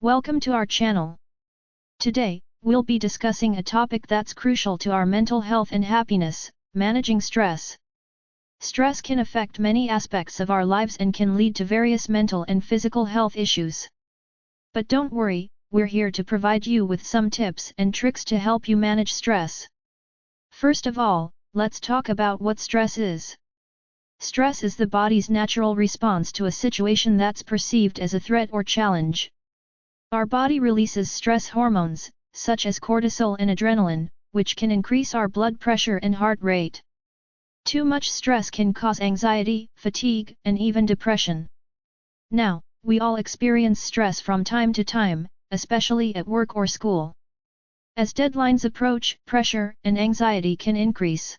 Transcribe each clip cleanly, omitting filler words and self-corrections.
Welcome to our channel. Today, we'll be discussing a topic that's crucial to our mental health and happiness, managing stress. Stress can affect many aspects of our lives and can lead to various mental and physical health issues. But don't worry, we're here to provide you with some tips and tricks to help you manage stress. First of all, let's talk about what stress is. Stress is the body's natural response to a situation that's perceived as a threat or challenge. Our body releases stress hormones, such as cortisol and adrenaline, which can increase our blood pressure and heart rate. Too much stress can cause anxiety, fatigue, and even depression. Now, we all experience stress from time to time, especially at work or school. As deadlines approach, pressure and anxiety can increase.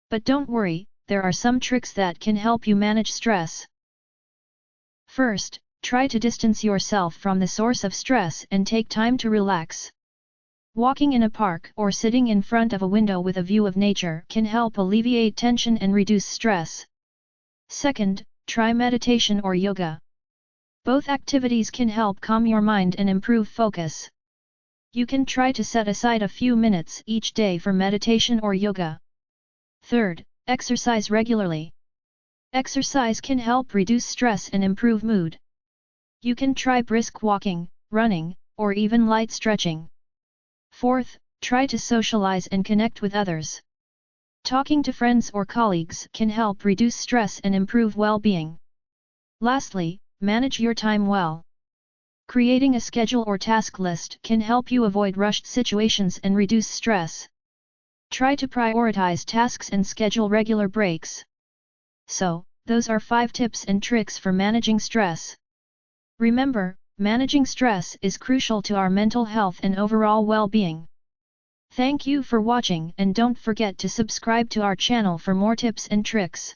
But don't worry, there are some tricks that can help you manage stress. First, try to distance yourself from the source of stress and take time to relax. Walking in a park or sitting in front of a window with a view of nature can help alleviate tension and reduce stress. Second, try meditation or yoga. Both activities can help calm your mind and improve focus. You can try to set aside a few minutes each day for meditation or yoga. Third, exercise regularly. Exercise can help reduce stress and improve mood. You can try brisk walking, running, or even light stretching. Fourth, try to socialize and connect with others. Talking to friends or colleagues can help reduce stress and improve well-being. Lastly, manage your time well. Creating a schedule or task list can help you avoid rushed situations and reduce stress. Try to prioritize tasks and schedule regular breaks. So, those are 5 tips and tricks for managing stress. Remember, managing stress is crucial to our mental health and overall well-being. Thank you for watching and don't forget to subscribe to our channel for more tips and tricks.